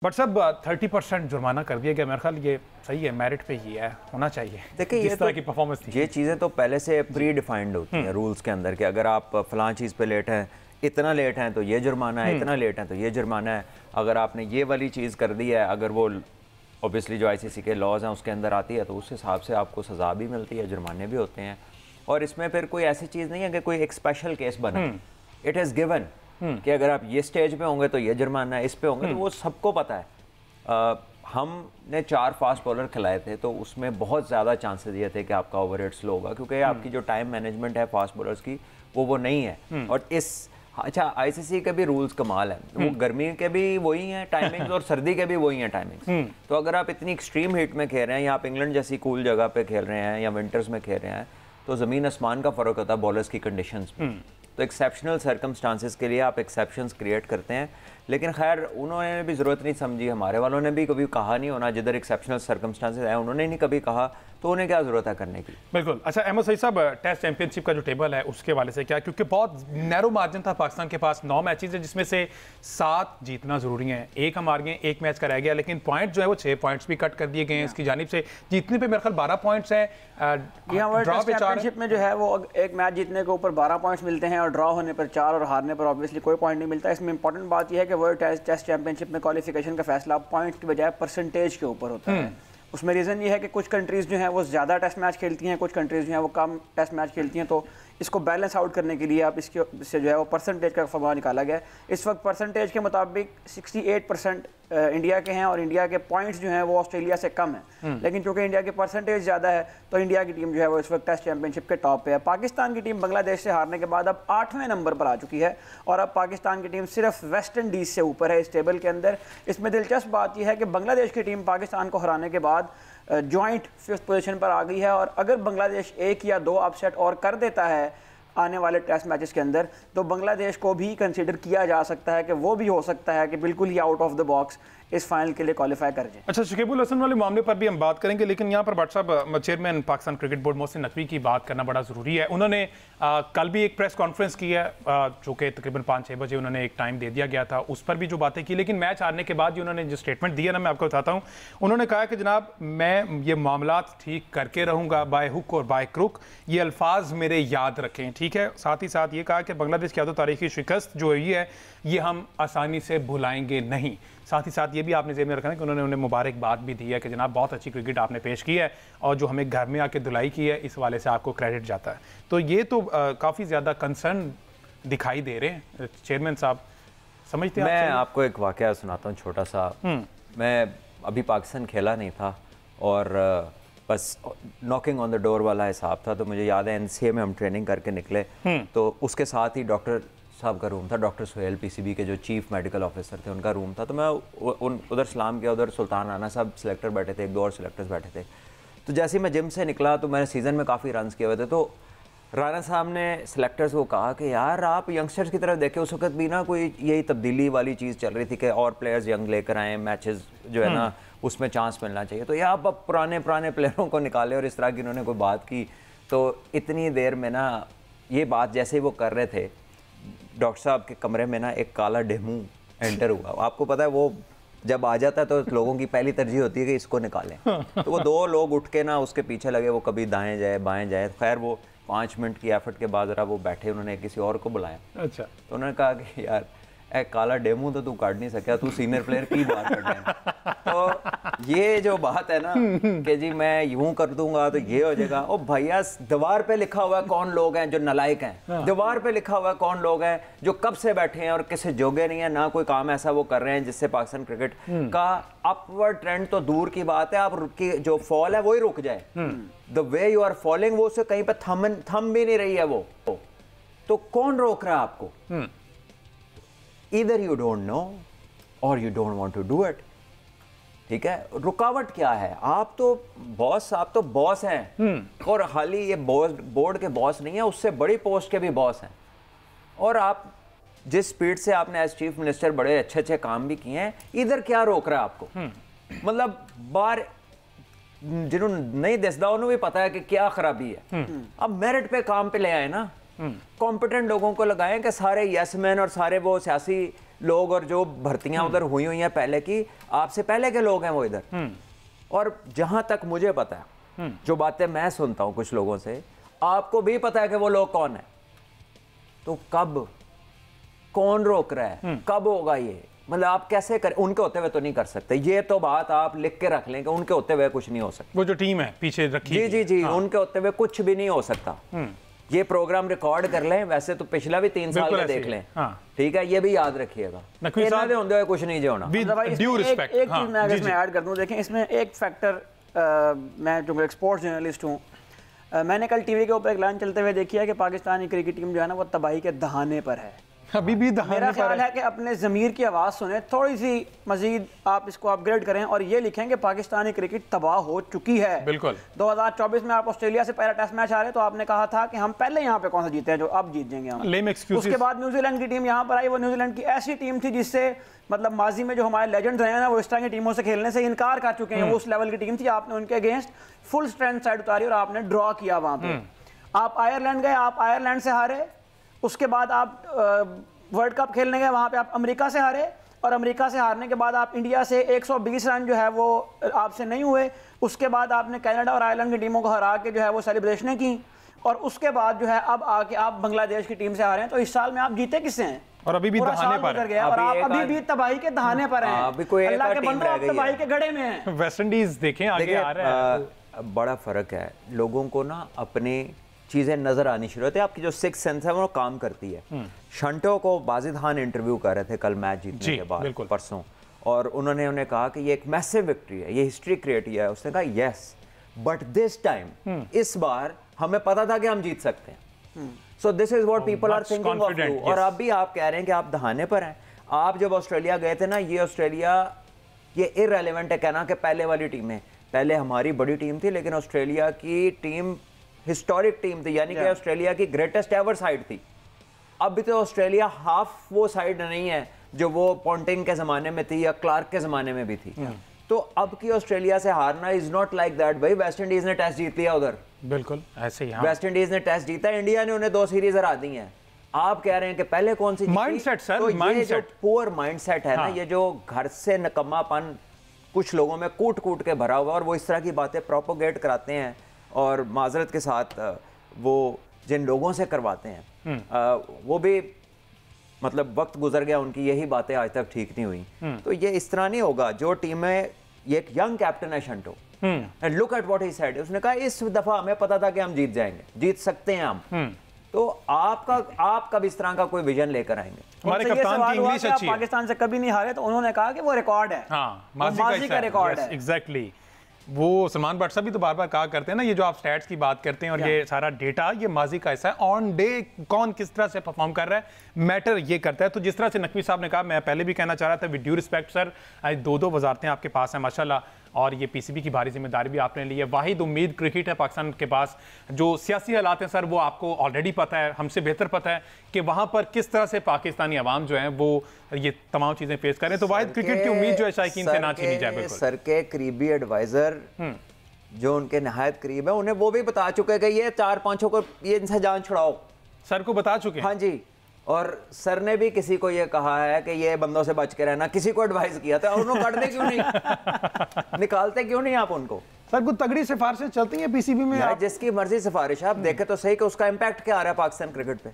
But सब 30% जुर्माना कर दिया गया। मेरे ख्याल ये सही है, मेरिट पे ही है, होना चाहिए। देखिए जिस तरह की परफॉर्मेंस थी, ये चीज़ें तो पहले से प्री डिफाइंड होती हैं रूल्स के अंदर कि अगर आप फलां चीज़ पे लेट हैं, इतना लेट हैं तो ये जुर्माना है, इतना लेट हैं तो ये जुर्माना है। अगर आपने ये वाली चीज़ कर दी है, अगर वो ऑब्वियसली जो आईसीसी के लॉज हैं उसके अंदर आती है तो उस हिसाब से आपको सज़ा भी मिलती है, जुर्माने भी होते हैं। और इसमें फिर कोई ऐसी चीज़ नहीं है कि कोई एक स्पेशल केस बना। इट इज़ गिवन कि अगर आप ये स्टेज पे होंगे तो ये जुर्माना है, इस पे होंगे तो वो सबको पता है। हमने 4 फास्ट बॉलर खिलाए थे तो उसमें बहुत ज़्यादा चांसेस ये थे कि आपका ओवर रेट स्लो होगा, क्योंकि आपकी जो टाइम मैनेजमेंट है फास्ट बॉलर्स की वो नहीं है। और इस अच्छा आईसीसी के भी रूल्स कमाल है, वो गर्मी के भी वही हैं टाइमिंग्स और सर्दी के भी वही हैं टाइमिंग्स। तो अगर आप इतनी एक्सट्रीम हीट में खेल रहे हैं या आप इंग्लैंड जैसी कूल जगह पे खेल रहे हैं या विंटर्स में खेल रहे हैं तो ज़मीन आसमान का फ़र्क होता है बॉलर्स की कंडीशंस में। तो एक्सेप्शनल सर्कमस्टांसेस के लिए आप एक्सेप्शंस क्रिएट करते हैं, लेकिन खैर उन्होंने भी ज़रूरत नहीं समझी, हमारे वालों ने भी कभी कहा नहीं होना जिधर एक्सेप्शनल सर्कमस्टांसेस है उन्होंने नहीं कभी कहा, तो उन्हें क्या ज़रूरत है करने की। बिल्कुल। अच्छा अहमद सईद साहब, टेस्ट चैंपियनशिप का जो टेबल है उसके वाले से क्या, क्योंकि बहुत नैरो मार्जिन था पाकिस्तान के पास, 9 मैचेस है जिसमें से 7 जीतना जरूरी है, 1 हम हार गए, 1 मैच का रह गया, लेकिन पॉइंट जो है वो 6 पॉइंट्स भी कट कर दिए गए हैं इसकी जानिब से। जीतने पे मेरे ख्याल 12 पॉइंट्स हैं, ड्रॉ पे 4 चैंपियनशिप में जो है वो एक मैच जीतने के ऊपर 12 पॉइंट्स मिलते हैं और ड्रॉ होने पर 4 और हारने पर ऑब्वियसली कोई पॉइंट नहीं मिलता। इसमें इंपॉर्टेंट बात यह है कि वर्ल्ड टेस्ट चैंपियनशिप में क्वालिफिकेशन का फैसला पॉइंट्स की बजाय परसेंटेज के ऊपर होता है। उसमें रीज़न ये है कि कुछ कंट्रीज़ जो हैं वो ज़्यादा टेस्ट मैच खेलती हैं, कुछ कंट्रीज़ जो हैं वो कम टेस्ट मैच खेलती हैं, तो इसको बैलेंस आउट करने के लिए आप इससे जो है वो परसेंटेज का फॉर्मूला निकाला गया। इस वक्त परसेंटेज के मुताबिक 68% इंडिया के हैं और इंडिया के पॉइंट्स जो हैं वो ऑस्ट्रेलिया से कम है, लेकिन चूंकि इंडिया की परसेंटेज ज़्यादा है तो इंडिया की टीम जो है वो इस वक्त टेस्ट चैंपियनशिप के टॉप पे है। पाकिस्तान की टीम बांग्लादेश से हारने के बाद अब 8वें नंबर पर आ चुकी है और अब पाकिस्तान की टीम सिर्फ वेस्ट इंडीज़ से ऊपर है इस टेबल के अंदर। इसमें दिलचस्प बात यह है कि बांग्लादेश की टीम पाकिस्तान को हराने के बाद जॉइंट 5th पोजीशन पर आ गई है और अगर बांग्लादेश 1 या 2 अपसेट और कर देता है आने वाले टेस्ट मैचेस के अंदर तो बांग्लादेश को भी कंसीडर किया जा सकता है कि वो भी हो सकता है कि बिल्कुल ही आउट ऑफ द बॉक्स इस फाइनल के लिए क्वालिफाई कर जाए। अच्छा, शकीबुल हसन वाले मामले पर भी हम बात करेंगे, लेकिन यहाँ पर भट्ट साहब chairman Pakistan cricket board Mohsin Naqvi की बात करना बड़ा ज़रूरी है। उन्होंने कल भी एक प्रेस कॉन्फ्रेंस की है जो कि तकरीबन 5-6 बजे उन्होंने एक टाइम दे दिया गया था, उस पर भी जो बातें की, लेकिन मैच हारने के बाद उन्होंने जो स्टेटमेंट दिया ना मैं आपको बताता हूँ। उन्होंने कहा कि जनाब मैं ये मामला ठीक करके रहूँगा बाय हुक और बाय क्रुक, ये अल्फाज मेरे याद रखें, ठीक है। साथ ही साथ ये कहा कि बांग्लादेश की तारीखी शिकस्त जो हुई है ये हम आसानी से भुलाएंगे नहीं। साथ ही साथ ये भी आपने ज़हन में रखना है कि उन्होंने उन्हें मुबारकबाद भी दी है कि जनाब बहुत अच्छी क्रिकेट आपने पेश की है और जो हमें घर में आके धुलाई की है इस वाले से आपको क्रेडिट जाता है। तो ये तो काफ़ी ज़्यादा कंसर्न दिखाई दे रहे हैं चेयरमैन साहब, समझते हैं? मैं आपको एक वाक़या सुनाता हूँ छोटा सा। मैं अभी पाकिस्तान खेला नहीं था और बस नॉकिंग ऑन द डोर वाला हिसाब था, तो मुझे याद है NCA में हम ट्रेनिंग करके निकले तो उसके साथ ही डॉक्टर साहब का रूम था, डॉक्टर सोहेल PCB के जो चीफ मेडिकल ऑफिसर थे उनका रूम था। तो मैं उधर सलाम किया, उधर सुल्तान राना साहब सिलेक्टर बैठे थे, 1-2 और सिलेक्टर्स बैठे थे। तो जैसे ही मैं जिम से निकला तो मैंने सीज़न में काफ़ी रन्स किए हुए थे, तो राना साहब ने सिलेक्टर्स को कहा कि यार आप यंगस्टर्स की तरफ देखें, उस वक्त भी ना कोई यही तब्दीली वाली चीज़ चल रही थी कि और प्लेयर्स यंग लेकर आएँ, मैचेस जो है ना उसमें चांस मिलना चाहिए, तो या आप पुराने प्लेयरों को निकाले, और इस तरह की उन्होंने कोई बात की। तो इतनी देर में ना ये बात जैसे ही वो कर रहे थे, डॉक्टर साहब के कमरे में ना एक काला डेमू एंटर हुआ। आपको पता है वो जब आ जाता है तो लोगों की पहली तरजीह होती है कि इसको निकालें। तो वो 2 लोग उठ के ना उसके पीछे लगे, वो कभी दाएं जाए बाएं जाए। खैर वो 5 मिनट की एफर्ट के बाद जरा वो बैठे, उन्होंने किसी और को बुलाया। अच्छा। तो उन्होंने कहा कि यार ए काला डेमू तो तू काट नहीं सका, तू सीनियर प्लेयर की बात कर रहे हैं। तो ये जो बात है ना कि जी मैं यूं कर दूंगा तो ये हो जाएगा, ओ भैया दीवार पे लिखा हुआ है कौन लोग हैं जो नालायक हैं, दीवार पे लिखा हुआ है कौन लोग हैं जो कब से बैठे हैं और किसी जोगे नहीं है, ना कोई काम ऐसा वो कर रहे हैं जिससे पाकिस्तान क्रिकेट का अपवर्ड ट्रेंड तो दूर की बात है, आप की जो फॉल है वही रुक जाए। The way you are falling वो उसे कहीं पर थम भी नहीं रही है वो, तो कौन रोक रहा है आपको? Either you don't know or you don't want to do it, ठीक है। रुकावट क्या है? आप तो बॉस हैं और हाली ये बोर्ड के बॉस नहीं है, उससे बड़ी पोस्ट के भी बॉस हैं, और आप जिस स्पीड से आपने एज चीफ मिनिस्टर बड़े अच्छे काम भी किए हैं, इधर क्या रोक रहा है आपको? मतलब बाहर जिन्होंने नहीं दसदा उन्हें भी पता है कि क्या खराबी है। अब मेरिट पे काम पे ले आए ना, कॉम्पिटेंट लोगों को लगाएं कि सारे यस मैन और सारे वो सियासी लोग और जो भर्तियां उधर हुई हैं पहले की, आपसे पहले के लोग हैं वो इधर। और जहां तक मुझे पता है, जो बातें मैं सुनता हूं कुछ लोगों से, आपको भी पता है कि वो लोग कौन है। तो कब, कौन रोक रहा है, कब होगा ये, मतलब आप कैसे करें? उनके होते हुए तो नहीं कर सकते। ये तो बात आप लिख के रख लें कि उनके होते हुए कुछ नहीं हो सकता। वो जो टीम है पीछे रखी, जी जी जी, उनके होते हुए कुछ भी नहीं हो सकता। ये प्रोग्राम रिकॉर्ड कर लें, वैसे तो पिछला भी 3 साल का देख लें, ठीक है, ये भी याद रखिएगा। इन्होंने होते हुए कुछ नहीं जो होना। एक चीज मैं अगर इसमें ऐड कर दूं, देखें इसमें एक फैक्टर, मैं जो स्पोर्ट्स जर्नलिस्ट हूँ, मैंने कल टीवी के ऊपर एक लाइन चलते हुए देखी है कि पाकिस्तानी क्रिकेट टीम जो है ना वो तबाही के दहाने पर है। अभी भी मेरा ख्याल है कि अपने ज़मीर की आवाज़ सुने, थोड़ी सी मजीद आप इसको अपग्रेड करें और ये लिखें कि पाकिस्तानी क्रिकेट तबाह हो चुकी है। बिल्कुल 2024 में आप ऑस्ट्रेलिया से पहला टेस्ट मैच आ रहे तो आपने कहा था कि हम पहले यहाँ पे कौन सा जीते हैं जो अब जीत जाएंगे हम। उसके बाद न्यूजीलैंड की टीम यहाँ पर आई, वो न्यूजीलैंड की ऐसी टीम थी जिससे मतलब माजी में जो हमारे लेजेंड्स रहे हैं ना वो इस तरह की टीमों से खेलने से इनकार कर चुके हैं। वो उस लेवल की टीम थी, आपने उनके अगेंस्ट फुल स्ट्रेंथ साइड उतारी और आपने ड्रॉ किया वहाँ पे। आप आयरलैंड गए, आप आयरलैंड से हारे, उसके बाद आप वर्ल्ड कप खेलने गए, वहाँ पे आप अमेरिका से हारे, और अमेरिका से हारने के बाद आप इंडिया से 120 रन जो है वो आपसे नहीं हुए। उसके बाद आपने कनाडा और आयरलैंड की टीमों को हरा के जो है वो सेलिब्रेशनें की, और उसके बाद जो है अब आके आप बांग्लादेश की टीम से हारे हैं। तो इस साल में आप जीते किससे हैं? और अभी भी दहाने पर है, और आप अभी भी तबाही के दहाने पर हैं। अल्लाह के बंदो, आप तबाही के गड्ढे में हैं। वेस्ट इंडीज देखें आगे आ रहा है। बड़ा फर्क है, लोगों को ना अपनी चीजें नजर आनी शुरू होती है, आपकी जो सिक्स सेंस है वो काम करती है। शंटो को बाजिद खान इंटरव्यू कर रहे थे कल मैच जीतने के बाद परसों, और उन्होंने उन्हें कहा कि ये एक मैसिव विक्ट्री है, ये हिस्ट्री क्रिएट किया है। उसने कहा यस, बट दिस टाइम, इस बार हमें पता था कि हम जीत सकते हैं। So this is what people are thinking of you. और अब भी आप कह रहे हैं कि आप दहाने पर हैं। आप जब ऑस्ट्रेलिया गए थे ना, ये ऑस्ट्रेलिया, ये इररेलेवेंट है कहना कि पहले वाली टीमें, पहले हमारी बड़ी टीम थी, लेकिन ऑस्ट्रेलिया की टीम हिस्टोरिक टीम थी, यानी कि ऑस्ट्रेलिया की ग्रेटेस्ट एवर साइड थी। अब भी तो ऑस्ट्रेलिया हाफ वो साइड नहीं है जो वो पॉन्टिंग के जमाने में थी या क्लार्क के जमाने में भी थी। तो अब की ऑस्ट्रेलिया से हारना इज नॉट लाइक दैट। भाई वेस्ट इंडीज ने टेस्ट जीत लिया उधर, बिल्कुल ऐसे ही। वेस्ट इंडीज ने टेस्ट जीता, इंडिया ने उन्हें 2 सीरीज हरा दी हैं। आप कह रहे हैं कि पहले कौन सी माइंडसेट सर, तो ये जो पुअर माइंडसेट है ना, ये जो घर से नकम्मापन कुछ लोगों में कूट कूट के भरा हुआ, और वो इस तरह की बातें प्रोपोगेट कराते हैं, और माजरत के साथ वो जिन लोगों से करवाते हैं वो भी मतलब वक्त गुजर गया, उनकी यही बातें आज तक ठीक नहीं हुई। तो ये इस तरह नहीं होगा। जो टीम में ये एक यंग कैप्टन है Shanto, and look at what he said, उसने कहा इस दफा हमें पता था कि हम जीत जाएंगे, जीत सकते हैं हम। तो आप कब इस तरह का कोई विजन लेकर आएंगे? हमारे कप्तान की इंग्लिश अच्छी है। पाकिस्तान से कभी नहीं हारे, तो उन्होंने कहा कि वो रिकॉर्ड है, माजी का रिकॉर्ड है। एग्जैक्टली। वो सलमान भट्ट साहब भी तो बार बार कहा करते हैं ना, ये जो आप स्टैट्स की बात करते हैं और ये सारा डेटा, ये माजी का ऐसा है, ऑन डे कौन किस तरह से परफॉर्म कर रहा है मैटर ये करता है। तो जिस तरह से नकवी साहब ने कहा, मैं पहले भी कहना चाह रहा था, विद ड्यू रिस्पेक्ट सर, 2 वजारतें आपके पास हैं माशाल्लाह, और ये पीसीबी की भारी जिम्मेदारी भी आपने ली है। वाहिद उम्मीद क्रिकेट है पाकिस्तान के पास। जो सियासी हालात हैं सर, वो आपको ऑलरेडी पता है, हमसे बेहतर पता है कि वहाँ पर किस तरह से पाकिस्तानी अवाम जो है वो ये तमाम चीज़ें फेस करें। तो वाहिद क्रिकेट की उम्मीद जो है शायकीन से ना छीनी जाए। बिल्कुल सर के करीबी एडवाइजर जो उनके नहायत करीब है, उन्हें वो भी बता चुके हैं कि ये 4-5 को ये इनसे जान छुड़ाओ, सर को बता चुके हैं। हाँ जी, और सर ने भी किसी को ये कहा है कि ये बंदों से बच के रहना, किसी को एडवाइस किया था। उन्होंने काटते क्यों नहीं निकालते क्यों नहीं आप उनको? सर कुछ तगड़ी सिफारिशें चलती हैं पीसीबी में। जिसकी मर्जी सिफारिश, आप देखें तो सही कि उसका इंपैक्ट क्या आ रहा है पाकिस्तान क्रिकेट पे।